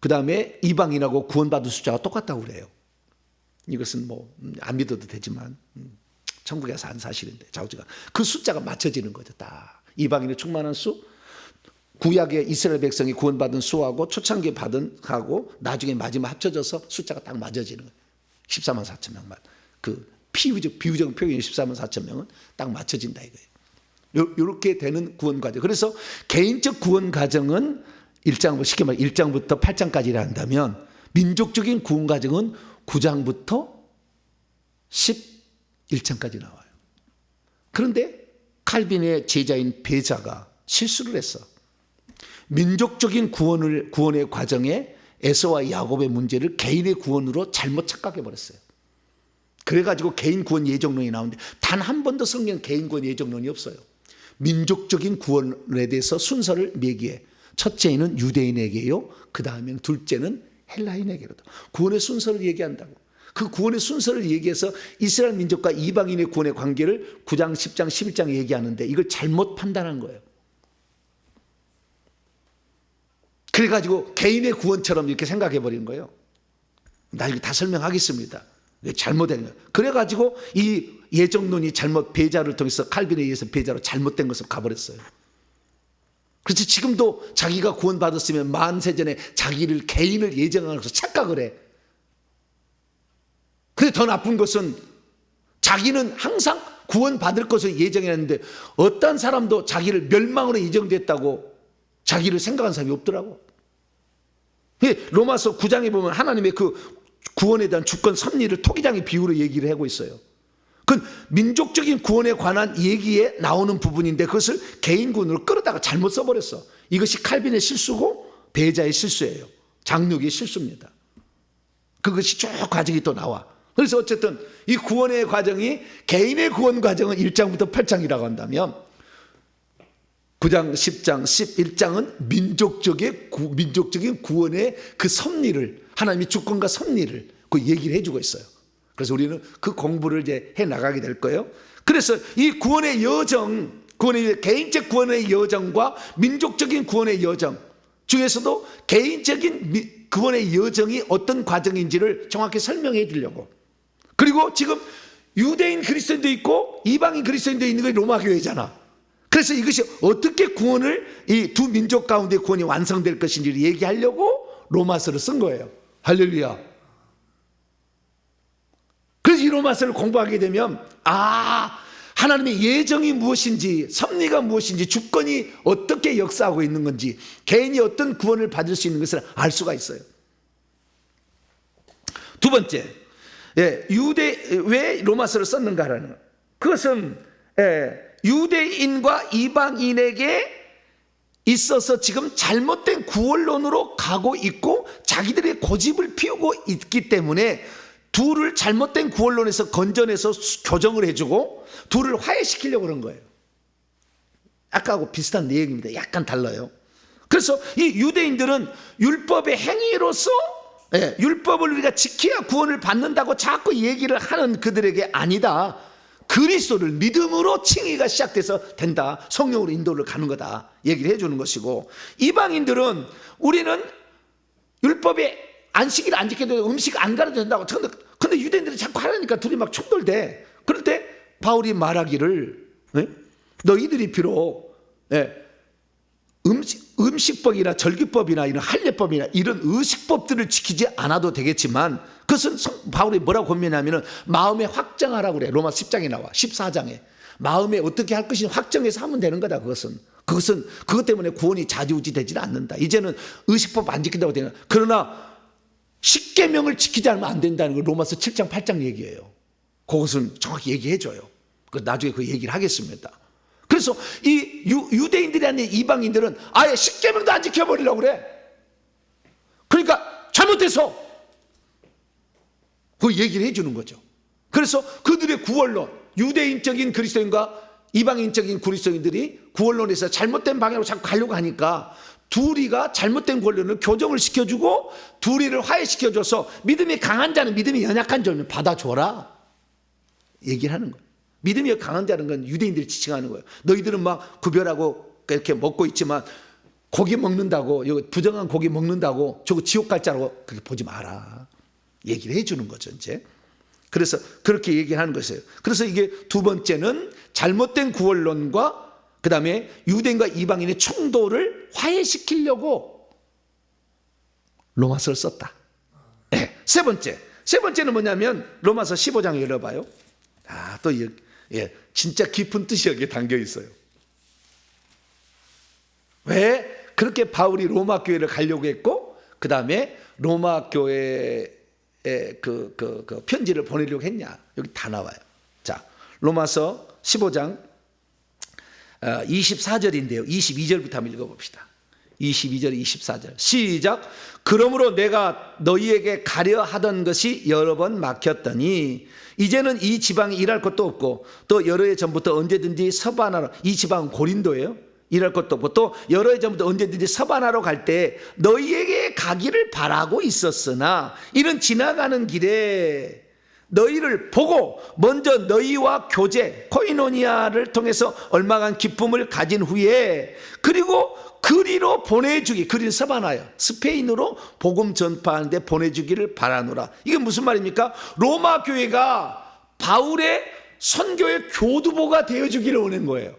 그 다음에 이방인하고 구원받을 숫자가 똑같다고 그래요. 이것은 뭐 안 믿어도 되지만 천국에서 한 사실인데 자우지가 그 숫자가 맞춰지는 거죠. 딱 이방인의 충만한 수, 구약의 이스라엘 백성이 구원받은 수하고 초창기에 받은 하고 나중에 마지막 합쳐져서 숫자가 딱 맞아지는 거예요. 14만 4천 명만. 그 비유적 표현이 14만 4천 명은 딱 맞춰진다 이거예요. 이렇게 되는 구원 과정. 그래서 개인적 구원 과정은 1장, 쉽게 말해 1장부터 8장까지라 한다면 민족적인 구원 과정은 9장부터 11장까지 나와요. 그런데 칼빈의 제자인 베자가 실수를 했어. 민족적인 구원의 과정에 에서와 야곱의 문제를 개인의 구원으로 잘못 착각해버렸어요. 그래가지고 개인 구원 예정론이 나오는데 단 한 번도 성경 개인 구원 예정론이 없어요. 민족적인 구원에 대해서 순서를 매기해 첫째는 유대인에게요. 그 다음에는 둘째는 헬라인에게로도 구원의 순서를 얘기한다고. 그 구원의 순서를 얘기해서 이스라엘 민족과 이방인의 구원의 관계를 9장, 10장, 11장에 얘기하는데 이걸 잘못 판단한 거예요. 그래가지고 개인의 구원처럼 이렇게 생각해버린 거예요. 나중에 다 설명하겠습니다. 잘못된 거예요. 그래가지고 이 예정론이 잘못 배자를 통해서 칼빈에 의해서 배자로 잘못된 것을 가버렸어요. 그래서 지금도 자기가 구원받았으면 만세전에 자기를 개인을 예정하면서 착각을 해. 근데 더 나쁜 것은 자기는 항상 구원받을 것을 예정했는데 어떤 사람도 자기를 멸망으로 예정됐다고 자기를 생각한 사람이 없더라고. 로마서 9장에 보면 하나님의 그 구원에 대한 주권 섭리를 토기장의 비유로 얘기를 하고 있어요. 그건 민족적인 구원에 관한 얘기에 나오는 부분인데 그것을 개인 구원으로 끌어다가 잘못 써버렸어. 이것이 칼빈의 실수고 배자의 실수예요. 장육의 실수입니다. 그것이 쭉 과정이 또 나와. 그래서 어쨌든 이 구원의 과정이 개인의 구원 과정은 1장부터 8장이라고 한다면 9장, 10장, 11장은 민족적인 구원의 그 섭리를 하나님의 주권과 섭리를 그 얘기를 해주고 있어요. 그래서 우리는 그 공부를 이제 해 나가게 될 거예요. 그래서 이 구원의 여정, 개인적 구원의 여정과 민족적인 구원의 여정 중에서도 개인적인 구원의 여정이 어떤 과정인지를 정확히 설명해 주려고. 그리고 지금 유대인 그리스도인도 있고 이방인 그리스도인도 있는 게 로마 교회잖아. 그래서 이것이 어떻게 구원을 이 두 민족 가운데 구원이 완성될 것인지를 얘기하려고 로마서를 쓴 거예요. 할렐루야. 그래서 이 로마서를 공부하게 되면 하나님의 예정이 무엇인지, 섭리가 무엇인지, 주권이 어떻게 역사하고 있는 건지, 개인이 어떤 구원을 받을 수 있는 것을 알 수가 있어요. 두 번째, 왜 로마서를 썼는가라는 것. 그것은 유대인과 이방인에게 있어서 지금 잘못된 구원론으로 가고 있고 자기들의 고집을 피우고 있기 때문에 둘을 잘못된 구원론에서 건져내서 교정을 해주고 둘을 화해시키려고 그런 거예요. 아까하고 비슷한 내용입니다. 약간 달라요. 그래서 이 유대인들은 율법의 행위로서 율법을 우리가 지켜야 구원을 받는다고 자꾸 얘기를 하는 그들에게 아니다. 그리스도를 믿음으로 칭의가 시작돼서 된다. 성령으로 인도를 가는 거다. 얘기를 해주는 것이고, 이방인들은 우리는 율법의 안식일을 안 지켜도 음식 안 가려도 된다고. 근데 유대인들이 자꾸 하라니까 둘이 막 충돌돼. 그럴 때 바울이 말하기를, 너희들이 비록 음식법이나 절기법이나 이런 할례법이나 이런 의식법들을 지키지 않아도 되겠지만, 그것은 바울이 뭐라고 권면하냐면 마음에 확정하라고 그래. 로마 10장에 나와, 14장에. 마음에 어떻게 할 것인지 확정해서 하면 되는 거다. 그것은 그것 때문에 구원이 좌지우지 되지는 않는다. 이제는 의식법 안 지킨다고 되는. 그러나 십계명을 지키지 않으면 안 된다는 걸 로마서 7장 8장 얘기해요. 그것은 정확히 얘기해 줘요. 나중에 그 얘기를 하겠습니다. 그래서 이 유대인들이 아닌 이방인들은 아예 십계명도 안 지켜버리려고 그래. 그러니까 잘못해서 그 얘기를 해주는 거죠. 그래서 그들의 구원론, 유대인적인 그리스도인과 이방인적인 그리스도인들이 구원론에서 잘못된 방향으로 자꾸 가려고 하니까 둘이가 잘못된 구원론을 교정을 시켜주고 둘이를 화해시켜줘서 믿음이 강한 자는 믿음이 연약한 자는 받아줘라 얘기를 하는 거예요. 믿음이 강한 자는 건 유대인들이 지칭하는 거예요. 너희들은 막 구별하고 이렇게 먹고 있지만 고기 먹는다고, 부정한 고기 먹는다고 저거 지옥 갈 자라고 그렇게 보지 마라 얘기를 해주는 거죠. 이제 그래서 그렇게 얘기하는 것이에요. 그래서 이게 두 번째는 잘못된 구원론과 그 다음에 유대인과 이방인의 충돌을 화해시키려고 로마서를 썼다. 네. 세 번째는 뭐냐면 로마서 15장 열어봐요. 또 진짜 깊은 뜻이 여기에 담겨 있어요. 왜 그렇게 바울이 로마 교회를 가려고 했고 그 다음에 로마 교회에 그 편지를 보내려고 했냐, 여기 다 나와요. 자, 로마서 15장 24절인데요 22절부터 한번 읽어봅시다. 22절 24절 시작. 그러므로 내가 너희에게 가려 하던 것이 여러 번 막혔더니 이제는 이 지방에 일할 것도 없고 또 여러 해 전부터 언제든지 서바나로, 이 지방은 고린도예요. 일할 것도 없고 또 여러 해 전부터 언제든지 서바나로 갈 때 너희에게 가기를 바라고 있었으나 이런 지나가는 길에 너희를 보고 먼저 너희와 교제 코이노니아를 통해서 얼마간 기쁨을 가진 후에 그리고 그리로 보내주기, 그리는 서바나요, 스페인으로 복음 전파하는데 보내주기를 바라노라. 이게 무슨 말입니까? 로마 교회가 바울의 선교의 교두보가 되어주기를 원한 거예요.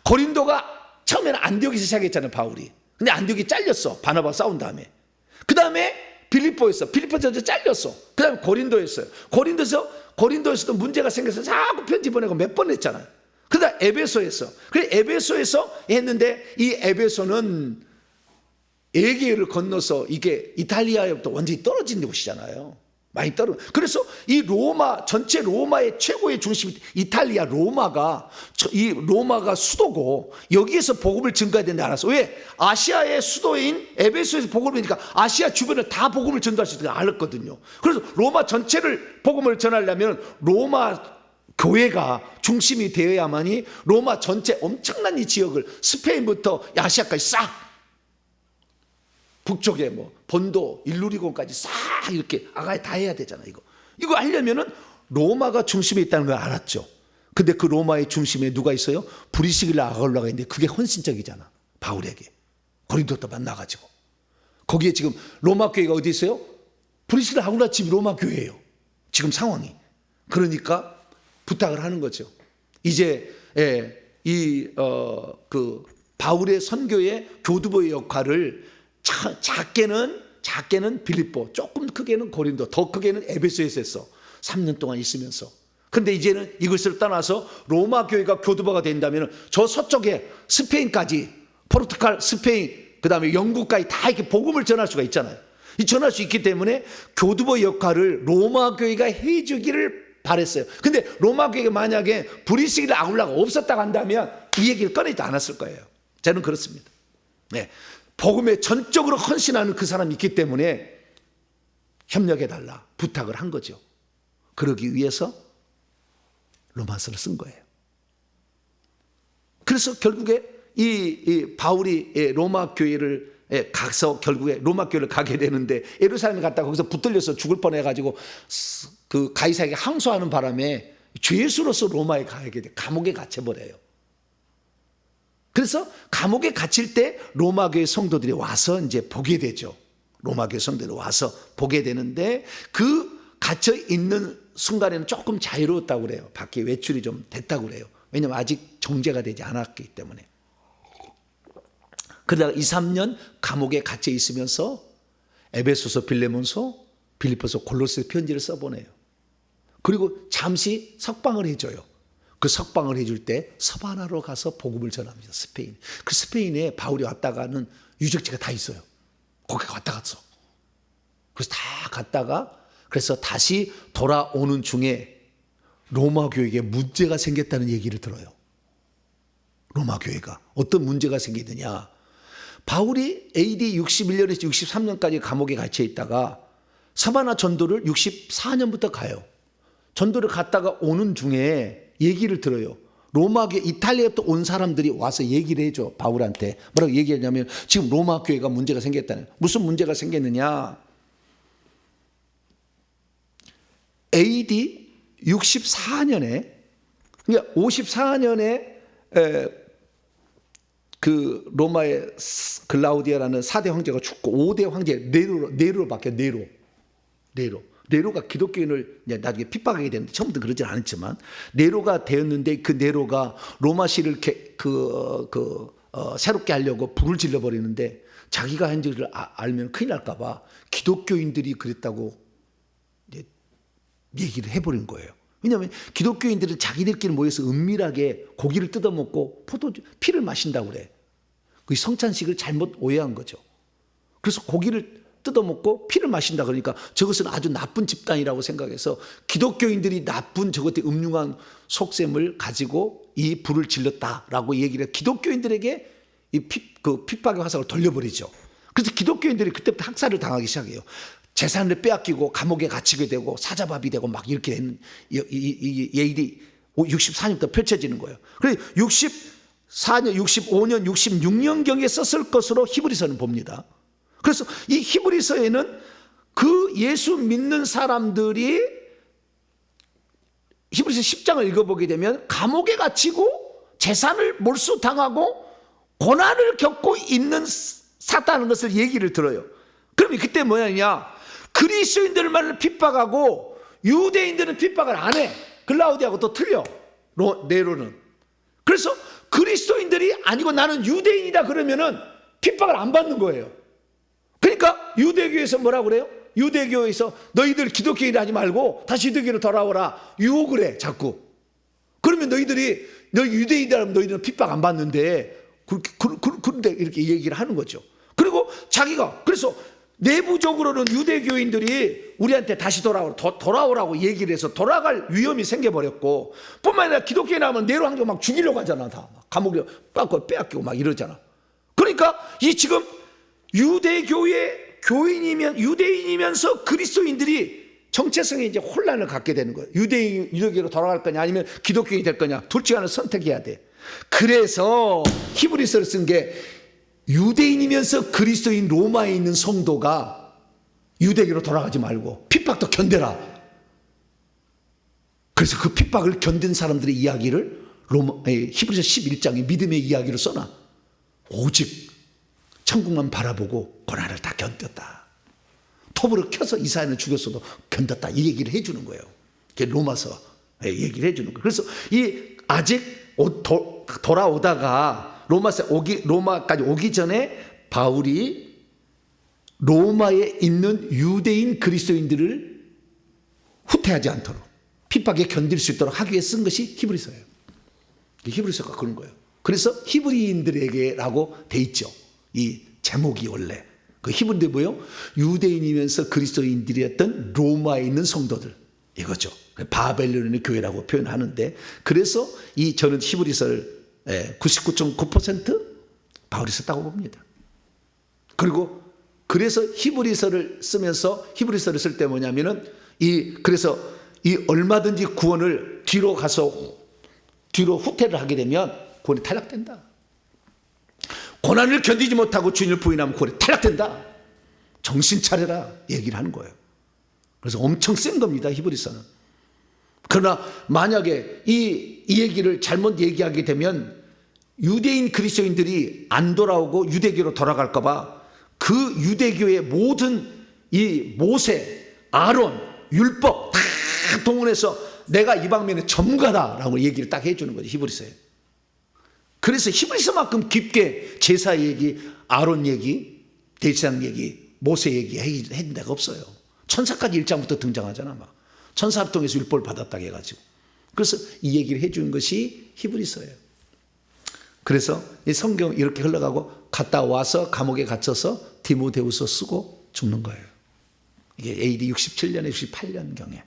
고린도가 처음에는 안디옥에서 시작했잖아요, 바울이. 근데 안디옥이 잘렸어, 바나바와 싸운 다음에. 그 다음에 빌립보에서 잘렸어. 그 다음에 고린도였어요. 고린도에서도 문제가 생겨서 자꾸 편지 보내고 몇 번 했잖아요. 그 다음 에베소에서. 그래 에베소에서 했는데 이 에베소는 에게를 건너서 이게 이탈리아에부터 완전히 떨어진 곳이잖아요. 많이 떨어. 그래서 이 로마, 전체 로마의 최고의 중심이 이탈리아 로마가, 이 로마가 수도고 여기에서 복음을 전가해야 된다 알았어. 왜? 아시아의 수도인 에베소에서 복음을 하니까 아시아 주변을 다 복음을 전도할 수 있다는 걸 알았거든요. 그래서 로마 전체를 복음을 전하려면 로마 교회가 중심이 되어야만이 로마 전체 엄청난 이 지역을 스페인부터 아시아까지 싹, 북쪽에 뭐 본도, 일루리곤까지 싹 이렇게 아가에 다 해야 되잖아. 이거 하려면은 로마가 중심에 있다는 걸 알았죠. 근데 그 로마의 중심에 누가 있어요? 브리스길라 아굴라가 있는데 그게 헌신적이잖아, 바울에게. 고린도도 만나가지고 거기에 지금 로마 교회가 어디 있어요? 브리스길라 아굴라 집이 로마 교회예요, 지금 상황이. 그러니까 부탁을 하는 거죠. 이제 그 바울의 선교의 교두보의 역할을 작게는 빌립보, 조금 크게는 고린도, 더 크게는 에베소에서 했어. 3년 동안 있으면서. 근데 이제는 이것을 떠나서 로마 교회가 교두보가 된다면 저 서쪽에 스페인까지, 포르투갈, 스페인, 그 다음에 영국까지 다 이렇게 복음을 전할 수가 있잖아요. 전할 수 있기 때문에 교두보 역할을 로마 교회가 해주기를 바랬어요. 근데 로마 교회가 만약에 브리스길라 아굴라가 없었다고 한다면 이 얘기를 꺼내지 않았을 거예요. 저는 그렇습니다. 네. 복음에 전적으로 헌신하는 그 사람이 있기 때문에 협력해달라 부탁을 한 거죠. 그러기 위해서 로마서를 쓴 거예요. 그래서 결국에 이 바울이 로마 교회를 가서 결국에 로마 교회를 가게 되는데 예루살렘에 갔다가 거기서 붙들려서 죽을 뻔해가지고 그 가이사에게 항소하는 바람에 죄수로서 로마에 가게 돼, 감옥에 갇혀버려요. 그래서 감옥에 갇힐 때 로마교회 성도들이 와서 이제 보게 되죠. 로마교회 성도들이 와서 보게 되는데 그 갇혀 있는 순간에는 조금 자유로웠다고 그래요. 밖에 외출이 좀 됐다고 그래요. 왜냐하면 아직 정죄가 되지 않았기 때문에. 그러다가 2, 3년 감옥에 갇혀 있으면서 에베소서, 빌레몬서, 빌립보서, 골로새 편지를 써보내요. 그리고 잠시 석방을 해줘요. 그 석방을 해줄 때 서바나로 가서 복음을 전합니다. 스페인. 그 스페인에 바울이 왔다가는 유적지가 다 있어요. 거기 왔다 갔어. 그래서 다 갔다가 그래서 다시 돌아오는 중에 로마 교회에 문제가 생겼다는 얘기를 들어요. 로마 교회가 어떤 문제가 생기느냐. 바울이 AD 61년에서 63년까지 감옥에 갇혀 있다가 서바나 전도를 64년부터 가요. 전도를 갔다가 오는 중에 얘기를 들어요. 로마 교회, 이탈리아부터 온 사람들이 와서 얘기를 해줘. 바울한테 뭐라고 얘기하냐면 지금 로마 교회가 문제가 생겼다는. 무슨 문제가 생겼느냐. AD 64년에 그러니까 54년에 그 로마의 글라우디아라는 4대 황제가 죽고 5대 황제 네로로 바뀌어. 네로가 기독교인을 나중에 핍박하게 되는데 처음부터 그러진 않았지만 네로가 되었는데 그 네로가 로마시를 새롭게 하려고 불을 질러버리는데 자기가 한 줄을 알면 큰일 날까 봐 기독교인들이 그랬다고 얘기를 해버린 거예요. 왜냐하면 기독교인들은 자기들끼리 모여서 은밀하게 고기를 뜯어먹고 피를 마신다고 그래. 그 성찬식을 잘못 오해한 거죠. 그래서 고기를 뜯어먹고 피를 마신다 그러니까 저것은 아주 나쁜 집단이라고 생각해서 기독교인들이 나쁜 저것들 음흉한 속셈을 가지고 이 불을 질렀다라고 얘기를 해서 기독교인들에게 이 핍박의 화살을 돌려버리죠. 그래서 기독교인들이 그때부터 학살을 당하기 시작해요. 재산을 빼앗기고 감옥에 갇히게 되고 사자밥이 되고 막 이렇게 되는 일이 64년부터 펼쳐지는 거예요. 그래서 64년, 65년, 66년경에 썼을 것으로 히브리서는 봅니다. 그래서 이 히브리서에는 그 예수 믿는 사람들이 히브리서 10장을 읽어보게 되면 감옥에 갇히고 재산을 몰수당하고 고난을 겪고 있는 사다는 것을 얘기를 들어요. 그러면 그때 뭐냐냐, 그리스도인들만 핍박하고 유대인들은 핍박을 안 해. 글라우디아하고 또 틀려. 네로는. 그래서 그리스도인들이 아니고 나는 유대인이다 그러면은 핍박을 안 받는 거예요. 그러니까 유대교에서 뭐라고 그래요? 유대교에서 너희들 기독교인 하지 말고 다시 유대교로 돌아오라 유혹을 해 자꾸. 그러면 너희 유대인이다 하면 너희들은 핍박 안 받는데 그런데 이렇게 얘기를 하는 거죠. 그리고 자기가 그래서 내부적으로는 유대교인들이 우리한테 다시 돌아오라고 얘기를 해서 돌아갈 위험이 생겨버렸고 뿐만 아니라 기독교인 하면 네로 황제 막 죽이려고 하잖아. 다 감옥에 빼앗기고 막 이러잖아. 그러니까 이 지금 유대교의 유대인이면서 그리스도인들이 정체성에 이제 혼란을 갖게 되는 거예요. 유대교로 돌아갈 거냐 아니면 기독교인이 될 거냐 둘 중 하나를 선택해야 돼. 그래서 히브리서를 쓴 게 유대인이면서 그리스도인 로마에 있는 성도가 유대교로 돌아가지 말고 핍박도 견뎌라. 그래서 그 핍박을 견딘 사람들의 이야기를 히브리서 11장의 믿음의 이야기로 써놔. 오직 천국만 바라보고 고난을 다 견뎠다. 톱으로 켜서 이사야는 죽였어도 견뎠다. 이 얘기를 해주는 거예요. 로마서 얘기를 해주는 거예요. 그래서 아직 돌아오다가 로마까지 오기 전에 바울이 로마에 있는 유대인 그리스도인들을 후퇴하지 않도록 핍박에 견딜 수 있도록 하기 위해 쓴 것이 히브리서예요. 히브리서가 그런 거예요. 그래서 히브리인들에게라고 돼 있죠. 이 제목이 원래 그 히브리인들 뭐예요? 유대인이면서 그리스도인들이었던 로마에 있는 성도들 이거죠. 바벨론의 교회라고 표현하는데 그래서 저는 히브리서를 99.9% 바울이 썼다고 봅니다. 그래서 히브리서를 쓰면서 히브리서를 쓸 때 뭐냐면은 그래서 얼마든지 구원을 뒤로 후퇴를 하게 되면 구원이 탈락된다. 고난을 견디지 못하고 주님을 부인하면 구원이 탈락된다. 정신 차려라 얘기를 하는 거예요. 그래서 엄청 센 겁니다. 히브리서는. 그러나 만약에 이 얘기를 잘못 얘기하게 되면 유대인 그리스도인들이 안 돌아오고 유대교로 돌아갈까 봐 그 유대교의 모든 이 모세, 아론, 율법 다 동원해서 내가 이 방면의 전문가다라고 얘기를 딱 해주는 거죠. 히브리서에. 그래서 히브리서만큼 깊게 제사 얘기, 아론 얘기, 대제사장 얘기, 모세 얘기 해준 데가 없어요. 천사까지 1장부터 등장하잖아. 막 천사를 통해서 율법을 받았다고 해가지고. 그래서 이 얘기를 해주는 것이 히브리서예요. 그래서 이 성경 이렇게 흘러가고 갔다 와서 감옥에 갇혀서 디모데후서 쓰고 죽는 거예요. 이게 AD 67년에 68년경에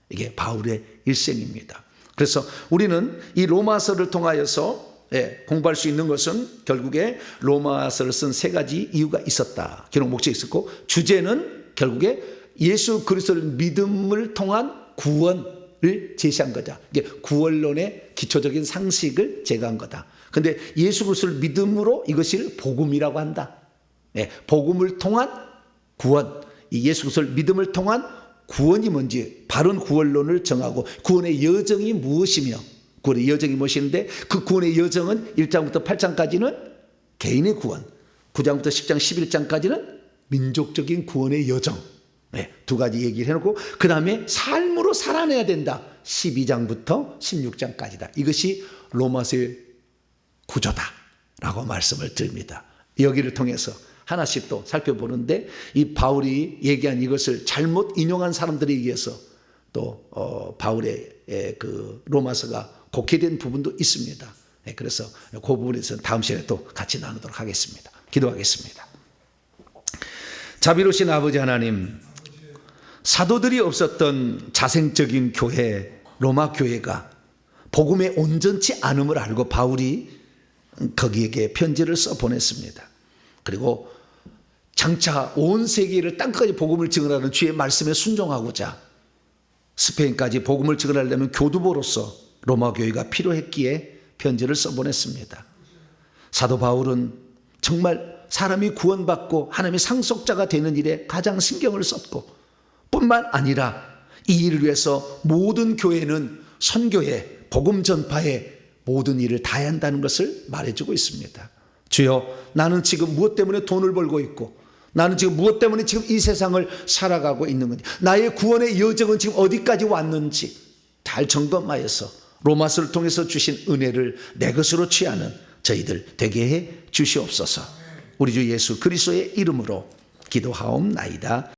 이게 바울의 일생입니다. 그래서 우리는 이 로마서를 통하여서 공부할 수 있는 것은 결국에 로마서를 쓴 세 가지 이유가 있었다. 기록 목적이 있었고, 주제는 결국에 예수 그리스도를 믿음을 통한 구원을 제시한 거다. 이게 구원론의 기초적인 상식을 제거한 거다. 근데 예수 그리스도를 믿음으로 이것을 복음이라고 한다. 복음을 통한 구원, 이 예수 그리스도를 믿음을 통한 구원이 뭔지 바른 구원론을 정하고, 구원의 여정이 무엇이며, 구원의 여정이 무엇인데, 그 구원의 여정은 1장부터 8장까지는 개인의 구원, 9장부터 10장 11장까지는 민족적인 구원의 여정, 두 가지 얘기를 해놓고, 그 다음에 삶으로 살아내야 된다, 12장부터 16장까지다. 이것이 로마서의 구조다라고 말씀을 드립니다. 여기를 통해서 하나씩 또 살펴보는데, 이 바울이 얘기한 이것을 잘못 인용한 사람들에 의해서 또 바울의 그 로마서가 곡해된 부분도 있습니다. 그래서 그 부분에서는 다음 시간에 또 같이 나누도록 하겠습니다. 기도하겠습니다. 자비로우신 아버지 하나님, 사도들이 없었던 자생적인 교회, 로마 교회가 복음에 온전치 않음을 알고 바울이 거기에게 편지를 써 보냈습니다. 그리고 장차 온 세계를 땅까지 복음을 증언하는 주의 말씀에 순종하고자 스페인까지 복음을 증언하려면 교두보로서 로마 교회가 필요했기에 편지를 써보냈습니다. 사도 바울은 정말 사람이 구원받고 하나님의 상속자가 되는 일에 가장 신경을 썼고, 뿐만 아니라 이 일을 위해서 모든 교회는 선교에, 복음 전파에 모든 일을 다해야 한다는 것을 말해주고 있습니다. 주여, 나는 지금 무엇 때문에 돈을 벌고 있고, 나는 지금 무엇 때문에 지금 이 세상을 살아가고 있는 건지, 나의 구원의 여정은 지금 어디까지 왔는지 잘 점검하여서 로마서를 통해서 주신 은혜를 내 것으로 취하는 저희들 되게 해 주시옵소서. 우리 주 예수 그리스도의 이름으로 기도하옵나이다.